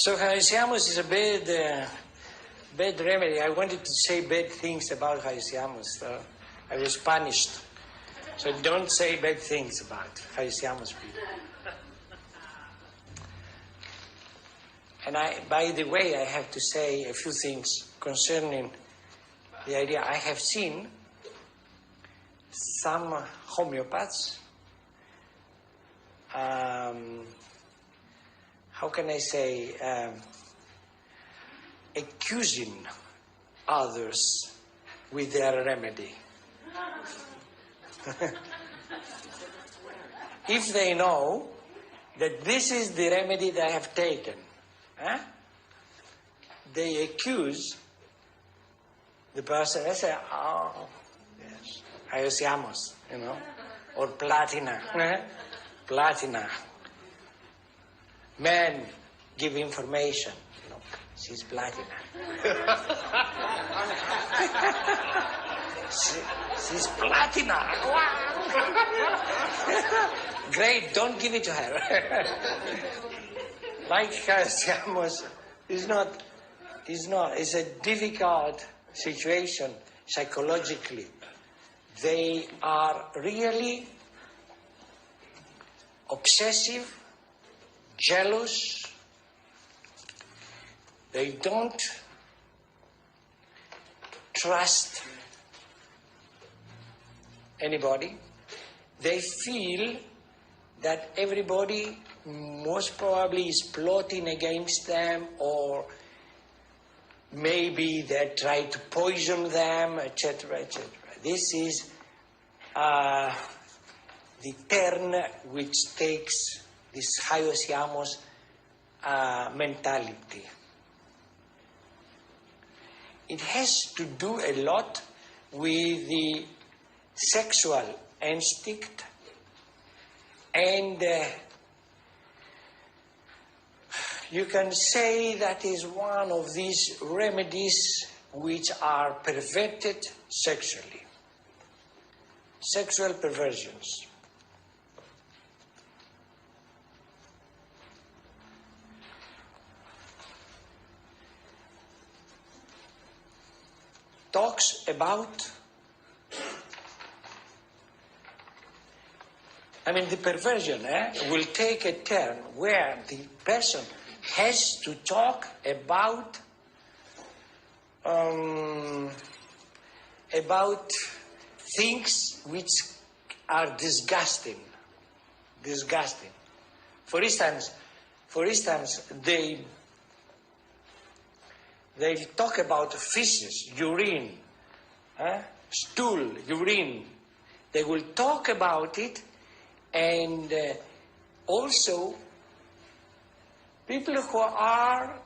So HYOSCYAMUS is a bad remedy. I wanted to say bad things about HYOSCYAMUS, so I was punished. So don't say bad things about HYOSCYAMUS people. And by the way, I have to say a few things concerning the idea. I have seen some homeopaths, how can I say, accusing others with their remedy. If they know that this is the remedy they have taken, they accuse the person. They say, oh, yes, HYOSCYAMUS, you know, or platina, platina. Men give information, you know, she's platina. She's platina. Great, don't give it to her. Like HYOSCYAMUS is not, it's a difficult situation psychologically. They are really obsessive, jealous. They don't trust anybody. They feel that everybody most probably is plotting against them, or maybe they try to poison them, etc., etc. This is the turn which takes this HYOSCYAMUS mentality. It has to do a lot with the sexual instinct, and you can say that is one of these remedies which are perverted sexually. Sexual perversions. Talks about, the perversion will take a turn where the person has to talk about things which are disgusting. Disgusting. For instance, they talk about feces, urine, stool, urine. They will talk about it, and also people who are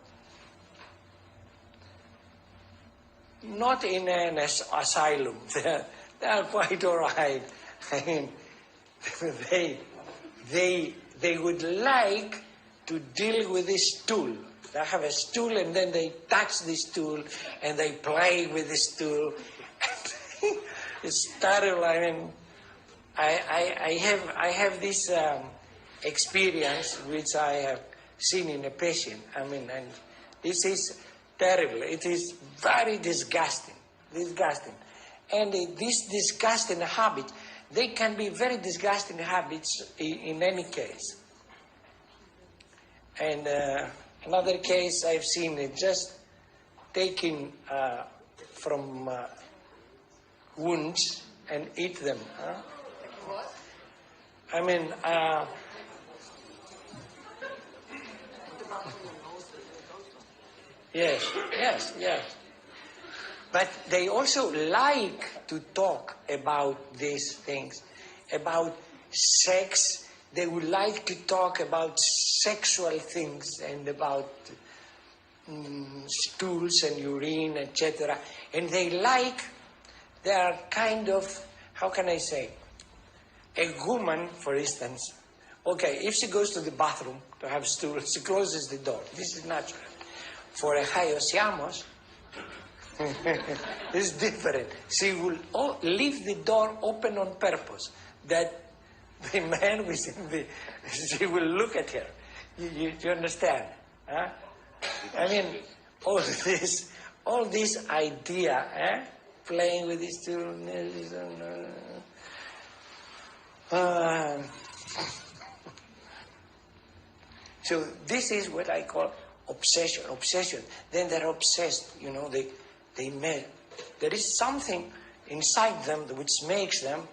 not in an asylum, they are quite all right. I mean, they would like to deal with this stool. They have a stool, and then they touch the stool, and they play with the stool. It's terrible. I mean, I have this experience which I have seen in a patient. And this is terrible. It is very disgusting. Disgusting. And these disgusting habits, they can be very disgusting habits in any case. And another case I've seen it just taking from wounds and eat them. What? Yes. But they also like to talk about these things, about sex. They would like to talk about sexual things and about stools and urine, etc. And they are kind of, how can I say, a woman, for instance. Okay, if she goes to the bathroom to have stool, she closes the door. This is natural. For a HYOSCYAMUS, it's different. She will leave the door open on purpose, that the man within she will look at her. You understand? Huh? I mean, all this idea, playing with these two. So this is what I call obsession. Obsession. Then they're obsessed. You know, there is something inside them which makes them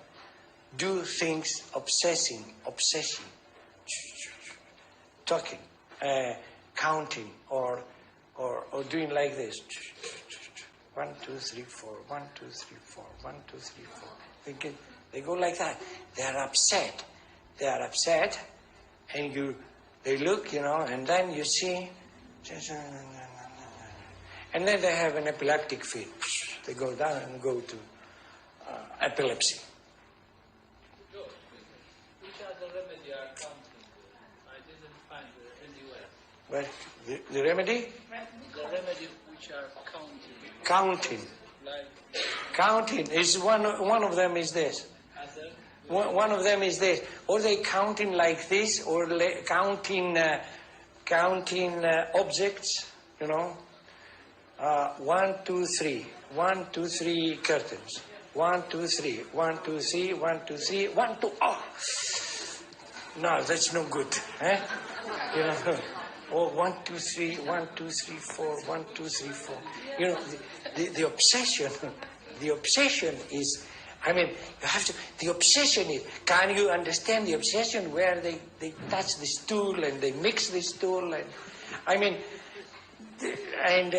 do things obsessing, talking, counting, or doing like this. 1, 2, 3, 4. 1, 2, 3, 4. 1, 2, 3, 4. They go like that. They are upset. And they look, you know, and then you see, and then they have an epileptic fit. They go down and go to epilepsy. Which other remedy are counting? I didn't find anywhere. Well, the remedy? The remedy which are counting. Counting. Like counting is one of them is this. One of them is this. Or they counting like this, or counting objects, you know. 1, 2, 3. 1, 2, 3 curtains. 1, 2, 3. 1, 2, 3. 1, 2, 3. 1, 2. Oh, no, that's no good. Eh? You know. Oh, 1, 2, 3. 1, 2, 3, 4. 1, 2, 3, 4. You know, the obsession. The obsession is. I mean, you have to. The obsession is. Can you understand the obsession where they touch the stool and they mix the stool and, I mean, and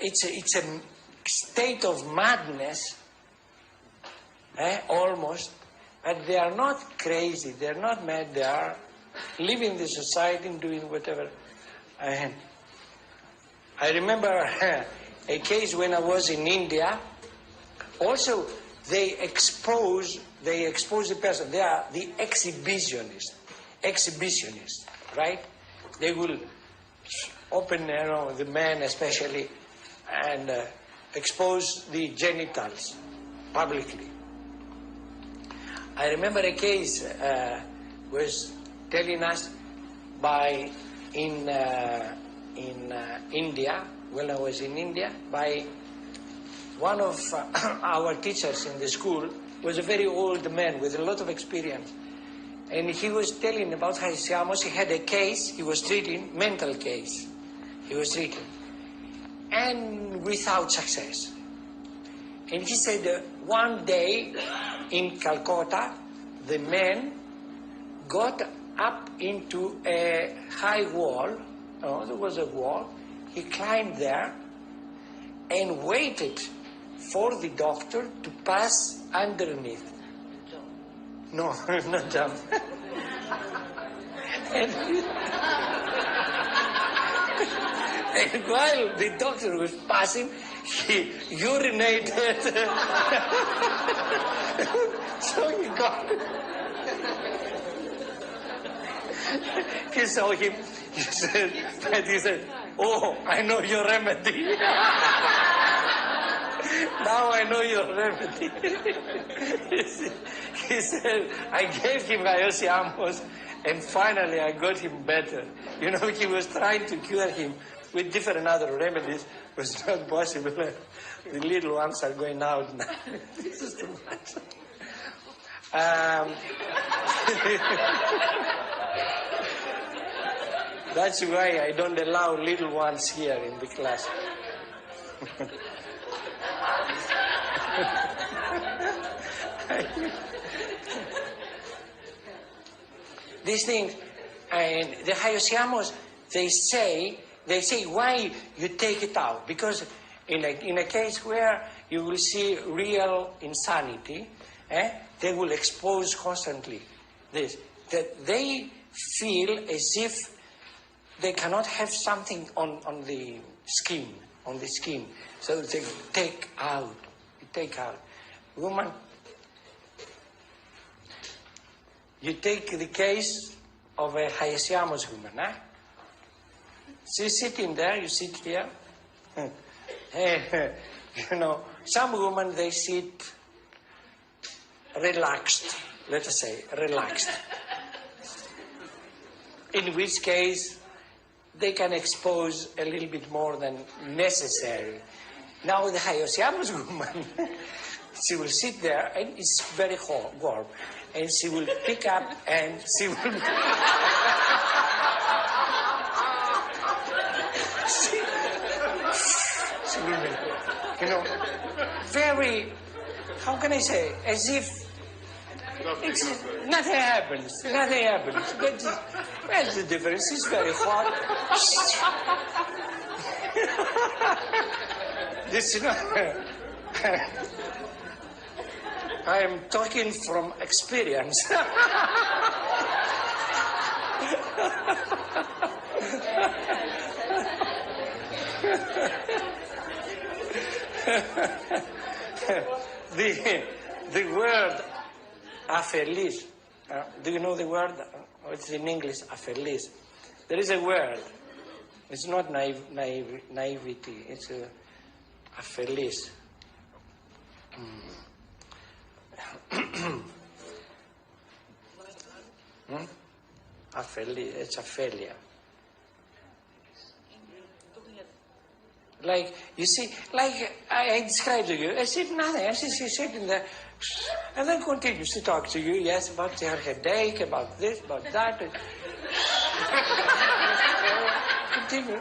it's a state of madness, almost. But they are not crazy. They are not mad. They are living the society and doing whatever. I remember a case when I was in India. Also, they expose the person. They are the exhibitionists, right? They will open, you know, the man especially, and expose the genitals publicly. I remember a case was telling us in India, when I was in India, by one of our teachers in the school. Was a very old man with a lot of experience. And he was telling about HYOSCYAMUS. He had a case he was treating, mental case he was treating, and without success. And he said one day in Calcutta, the man got up into a high wall. Oh, there was a wall. He climbed there and waited for the doctor to pass underneath. No, not jump. and while the doctor was passing, he urinated. So he got. He saw him. He said, "Oh, I know your remedy." Now I know your remedy. He said, I gave him HYOSCYAMUS, and finally I got him better. You know, he was trying to cure him with different other remedies. It was not possible. The little ones are going out now. This is too much. That's why I don't allow little ones here in the class. These things, and the HYOSCYAMUS, they say why you take it out, because in a case where you will see real insanity, they will expose constantly this, that they feel as if they cannot have something on the skin, so they take out. Woman, you take the case of a HYOSCYAMUS woman, She's sitting there, you sit here. You know, some women, they sit relaxed, let us say, relaxed. In which case, they can expose a little bit more than necessary. Now the HYOSCYAMUS woman, she will sit there and it's very warm, and she will pick up and she will she will, you know, very, how can I say, as if nothing happens. Nothing happens. But where's the difference? It's very hot. This is not. I am talking from experience. The word afelis. Do you know the word? It's in English, afelis. There is a word. It's not naivety. It's afelis. Afelis. It's aphelia. Like, you see, like I described to you, I said nothing. I said she's sitting there, and then continues to talk to you, yes, about her headache, about this, about that. Continue.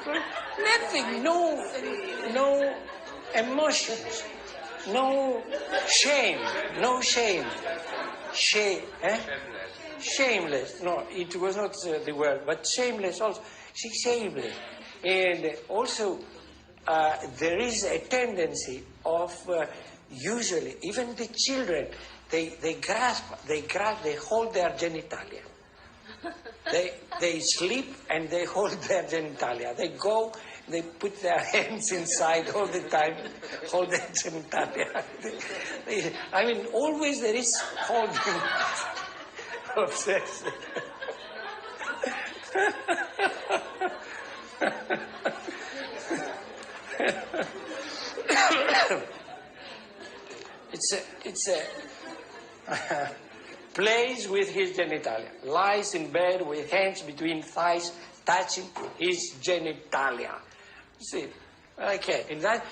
Nothing, no emotions, no shame. Shameless. No, it was not the word, but shameless also. She's shameless. And also, there is a tendency of usually, even the children, they hold their genitalia. They sleep and they hold their genitalia. They go, they put their hands inside all the time, hold their genitalia. I mean, always there is holding obsession. It's a plays with his genitalia, lies in bed with hands between thighs, touching his genitalia. See, okay. In that,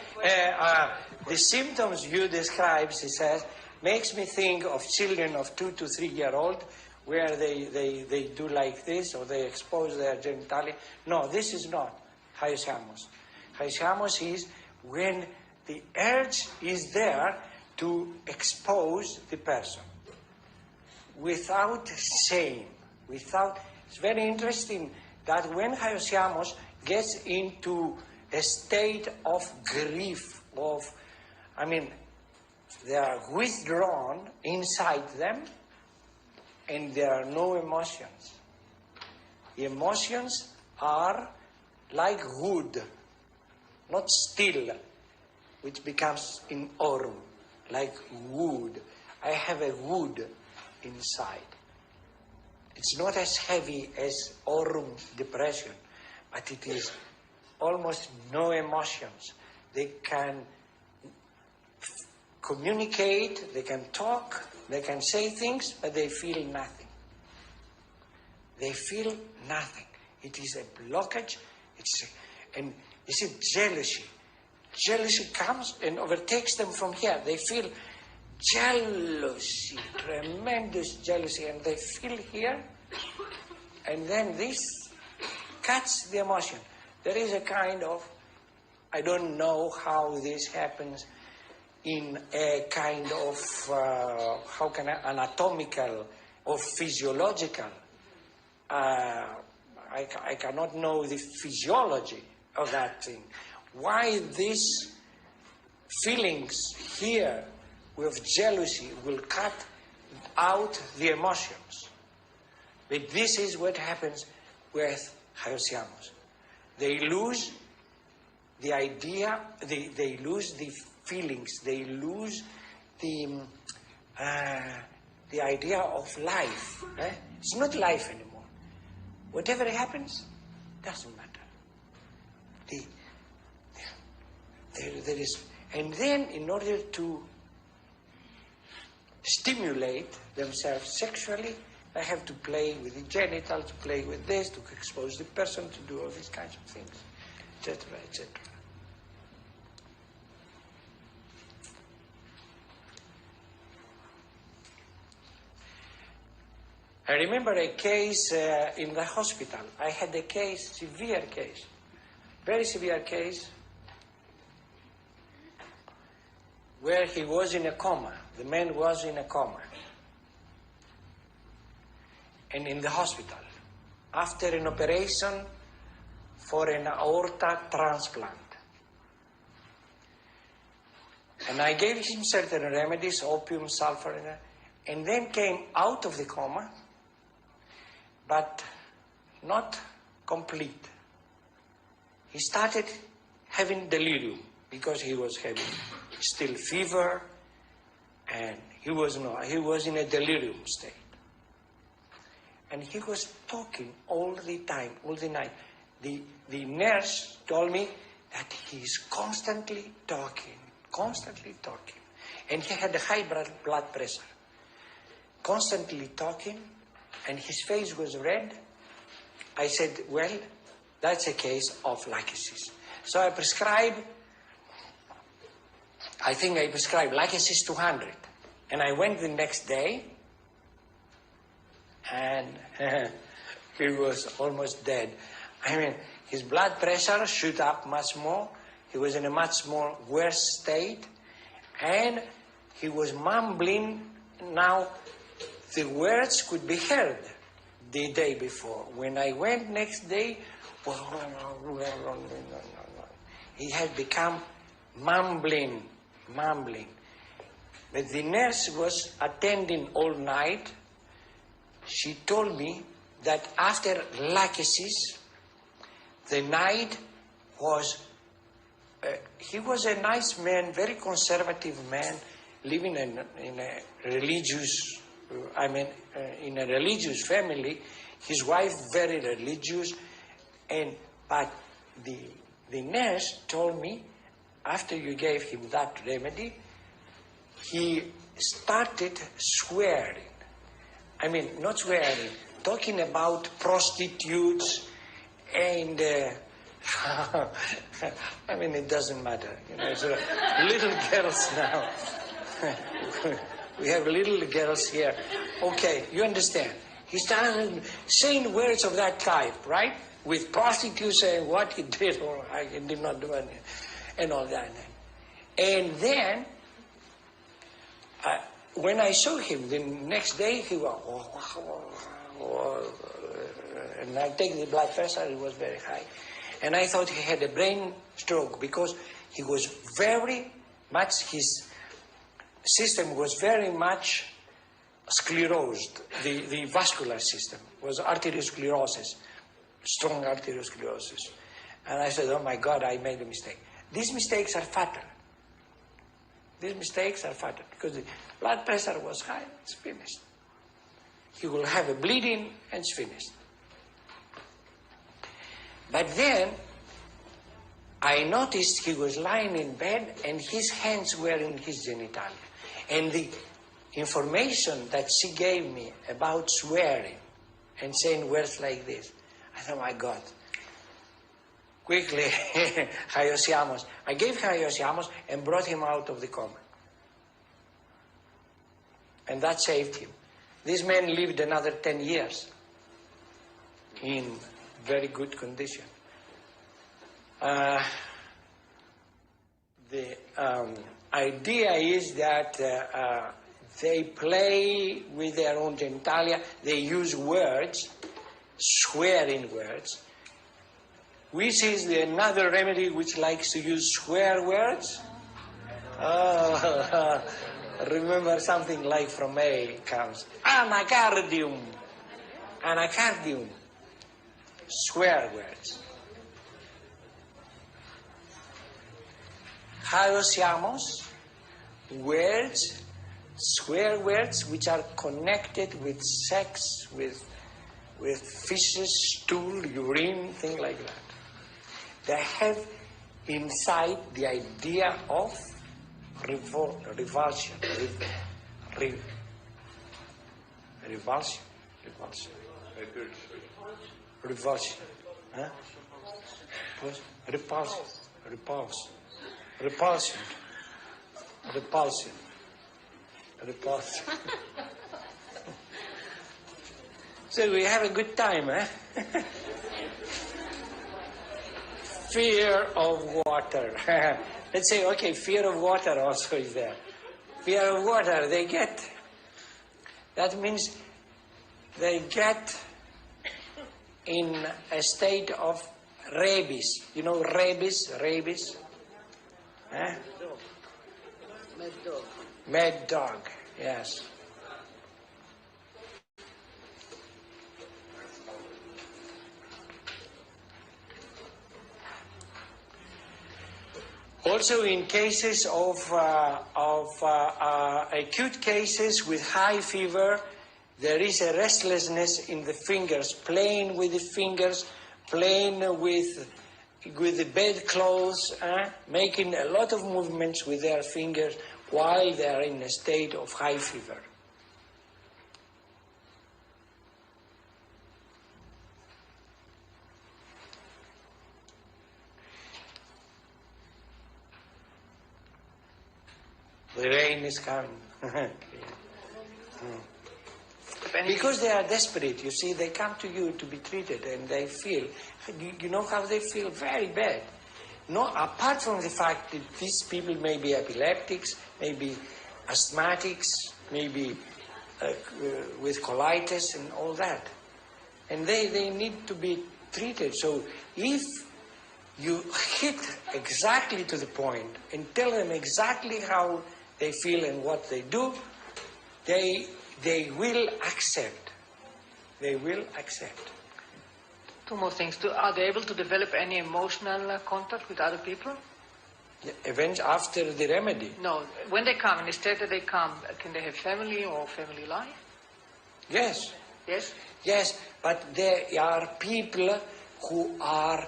the symptoms you describe, she says, makes me think of children of 2 to 3 year old, where they do like this, or they expose their genitalia. No, this is not HYOSCYAMUS. HYOSCYAMUS is when the urge is there to expose the person without shame, it's very interesting that when HYOSCYAMUS gets into a state of grief, they are withdrawn inside them and there are no emotions. The emotions are like wood, not steel, which becomes in aurum, like wood. I have a wood inside. It's not as heavy as aurum depression, but it is almost no emotions. They can communicate, they can talk, they can say things, but they feel nothing. They feel nothing. It is a blockage. And you see, jealousy. Jealousy comes and overtakes them from here. They feel jealousy, tremendous jealousy, and they feel here, and then this cuts the emotion. There is a kind of, I don't know how this happens in a kind of, anatomical or physiological. I cannot know the physiology of that thing. Why these feelings here with jealousy will cut out the emotions. But this is what happens with HYOSCYAMUS. They lose the idea, they lose the feelings, they lose the idea of life. It's not life anymore. Whatever happens, doesn't matter. There is, and then in order to stimulate themselves sexually, I have to play with the genital, to play with this, to expose the person, to do all these kinds of things, etc., etc. I remember a case in the hospital. I had a case, severe case, very severe case, where he was in a coma. The man was in a coma. And in the hospital, after an operation for an aorta transplant. And I gave him certain remedies, opium, sulfur, and then came out of the coma, but not complete. He started having delirium because he was having still fever, and he was in a delirium state. And he was talking all the time, all the night. The nurse told me that he is constantly talking. And he had a high blood pressure. Constantly talking, and his face was red. I said, well, that's a case of lachesis. So I prescribed lachesis 200. And I went the next day, and he was almost dead. I mean, his blood pressure shoot up much more. He was in a much more worse state, and he was mumbling. Now, the words could be heard the day before. When I went next day, he had become mumbling. But the nurse was attending all night. She told me that after lachesis, the night was, he was a nice man, very conservative man, living in a religious, in a religious family. His wife very religious, but the nurse told me, after you gave him that remedy, he started swearing. I mean, not swearing, talking about prostitutes and, I mean, it doesn't matter. You know, so little girls now. We have little girls here. Okay, you understand. He started saying words of that type, right? With prostitutes and what he did or he did not do anything, and all that. And then, when I saw him the next day, he was, and I take the blood pressure, it was very high. And I thought he had a brain stroke because he was very much, his system was very much sclerosed. The vascular system was arteriosclerosis, strong arteriosclerosis. And I said, oh my God, I made a mistake. These mistakes are fatal. These mistakes are fatal because the blood pressure was high, it's finished. He will have a bleeding and it's finished. But then I noticed he was lying in bed and his hands were in his genitalia. And the information that she gave me about swearing and saying words like this, I thought, my God. Quickly, HYOSCYAMUS. I gave HYOSCYAMUS and brought him out of the coma. And that saved him. This man lived another 10 years in very good condition. The idea is that they play with their own genitalia. They use words, swearing words, which is another remedy which likes to use swear words. Remember something like from A comes. Anacardium. Anacardium. Swear words. HYOSCYAMUS. Words, swear words which are connected with sex, with feces, stool, urine, things like that. They have inside the idea of revulsion. Revulsion. Repulsion. Revulsion. Huh? Repulsion. Repulsion. Repulsion. Repulsion. Repulsion. So we have a good time, eh? Fear of water. Let's say, okay, fear of water also is there. Fear of water, they get. That means they get in a state of rabies. You know rabies? Rabies? Eh? Mad dog. Mad dog, yes. Also, in cases of acute cases with high fever, there is a restlessness in the fingers, playing with the fingers, playing with the bedclothes, making a lot of movements with their fingers while they are in a state of high fever. The rain is coming. Because they are desperate, you see, they come to you to be treated and they feel, you know how they feel? Very bad. No, apart from the fact that these people may be epileptics, maybe asthmatics, maybe with colitis and all that. And they need to be treated. So if you hit exactly to the point and tell them exactly how they feel and what they do, they will accept. They will accept. Two more things. Are they able to develop any emotional contact with other people? Events after the remedy? No. When they come, in the state that they come, can they have family or family life? Yes. Yes? Yes, but there are people who are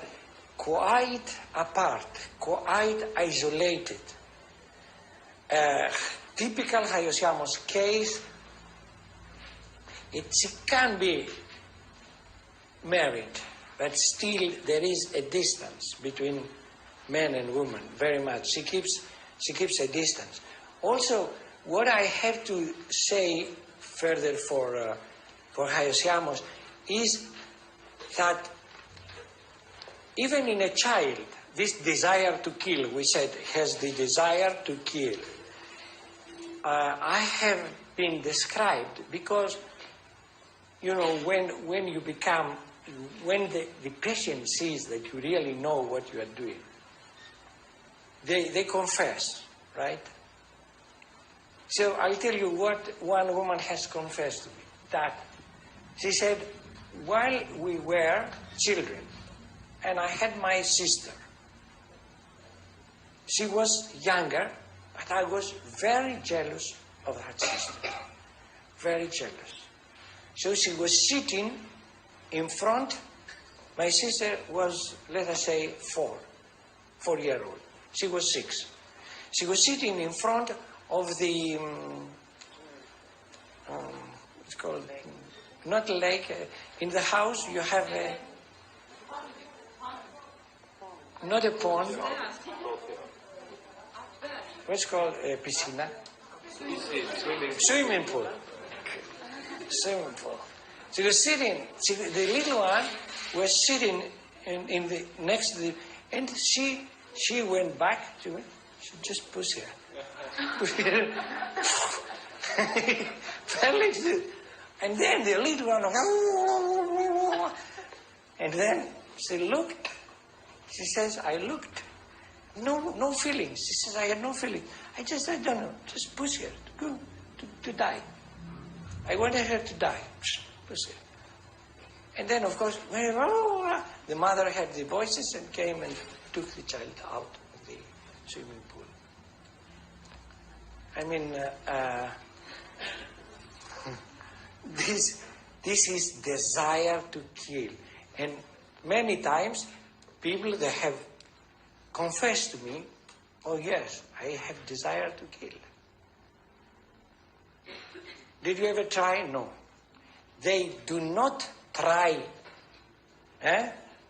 quite apart, quite isolated. Typical HYOSCYAMUS case, it can be married, but still there is a distance between men and women, very much. She keeps a distance. Also, what I have to say further for HYOSCYAMUS is that even in a child, this desire to kill, we said, has the desire to kill. I have been described because, you know, when you become, when the patient sees that you really know what you are doing, they confess, right? So I'll tell you what one woman has confessed to me. That she said, while we were children, and I had my sister, she was younger, but I was very jealous of that sister. Very jealous. So she was sitting in front. My sister was, let us say, 4-year-old. She was 6. She was sitting in front of the, it's called, not a lake, in the house you have a, not a pond. What's called a piscina? Swimming pool. Swimming pool. She was sitting, the little one was sitting in the next to the, and she went back to me. She just pushed her. And then the little one, and then she looked. She says, I looked. No feelings. She says, I had no feeling. I don't know, just push her to go, to die. I wanted her to die. Push her. And then, of course, the mother heard the voices and came and took the child out of the swimming pool. I mean, this is desire to kill. And many times, people, they have confessed to me, oh yes, I have desire to kill. Did you ever try? No. they do not try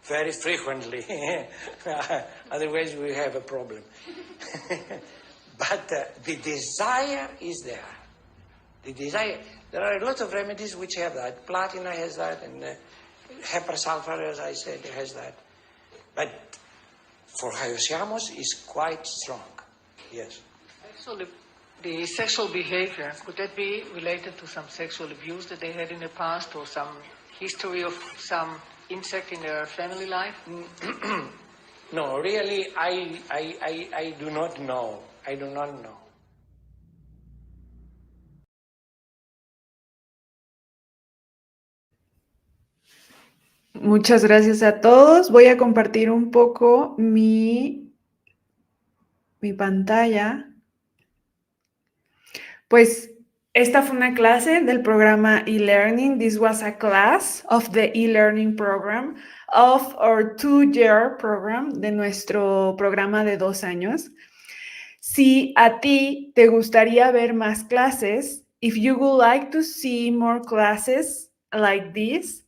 very frequently. Otherwise, we have a problem. But the desire is there. The desire. There are a lot of remedies which have that. Platina has that, and hypersulfur, as I said, has that. But for HYOSCYAMUS, is quite strong. Yes. So the sexual behavior, could that be related to some sexual abuse that they had in the past, or some history of some insect in their family life? No, really, I do not know. I do not know. Muchas gracias a todos. Voy a compartir un poco mi pantalla. Pues esta fue una clase del programa e-learning. This was a class of the e-learning program of our 2-year program, de nuestro programa de 2 años. Si a ti te gustaría ver más clases, if you would like to see more classes like this,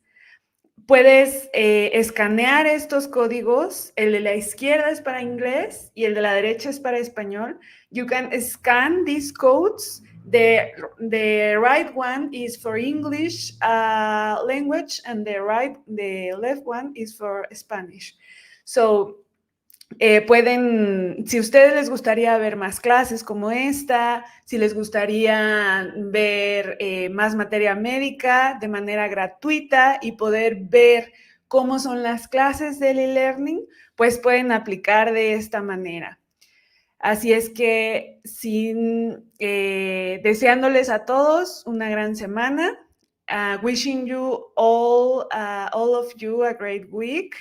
puedes escanear estos códigos. El de la izquierda es para inglés y el de la derecha es para español. You can scan these codes. The right one is for English language, and the left one is for Spanish. So, si a ustedes les gustaría ver más clases como esta, si les gustaría ver más materia médica de manera gratuita y poder ver cómo son las clases del e-learning, pues pueden aplicar de esta manera. Así es que deseándoles a todos una gran semana, wishing you all of you a great week.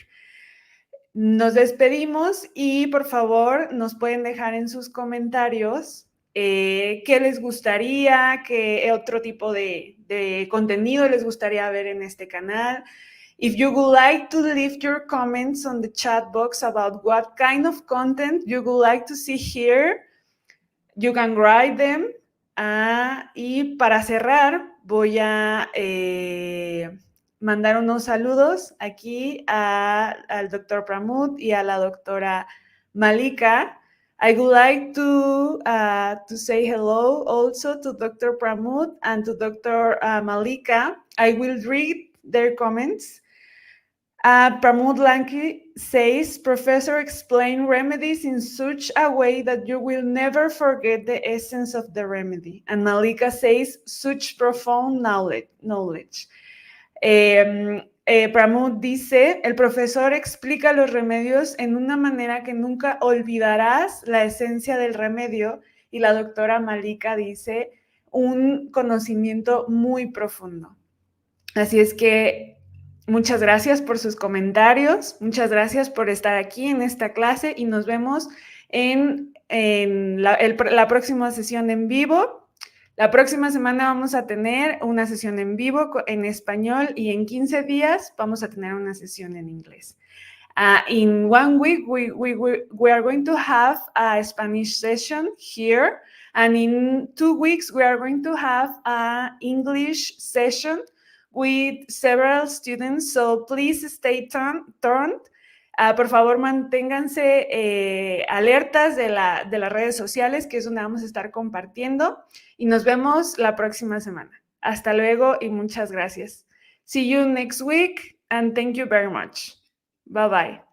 Nos despedimos y por favor nos pueden dejar en sus comentarios qué les gustaría, qué otro tipo de contenido les gustaría ver en este canal. If you would like to leave your comments on the chat box about what kind of content you would like to see here, you can write them. Y para cerrar, voy a mandar unos saludos aquí al doctor Pramod y a la doctora Malika. I would like to say hello also to Dr. Pramod and to Dr. Malika. I will read their comments. Pramod Lanki says, Professor explain remedies in such a way that you will never forget the essence of the remedy. And Malika says, such profound knowledge. Pramod dice, el profesor explica los remedios en una manera que nunca olvidarás la esencia del remedio. Y la doctora Malika dice, un conocimiento muy profundo. Así es que muchas gracias por sus comentarios, muchas gracias por estar aquí en esta clase y nos vemos en la próxima sesión en vivo. La próxima semana vamos a tener una sesión en vivo en español y en 15 días vamos a tener una sesión en inglés. In 1 week, we are going to have a Spanish session here, and in 2 weeks, we are going to have an English session with several students, so please stay tuned. Por favor, manténganse alertas de las redes sociales, que es donde vamos a estar compartiendo, y nos vemos la próxima semana. Hasta luego y muchas gracias. See you next week, and thank you very much. Bye-bye.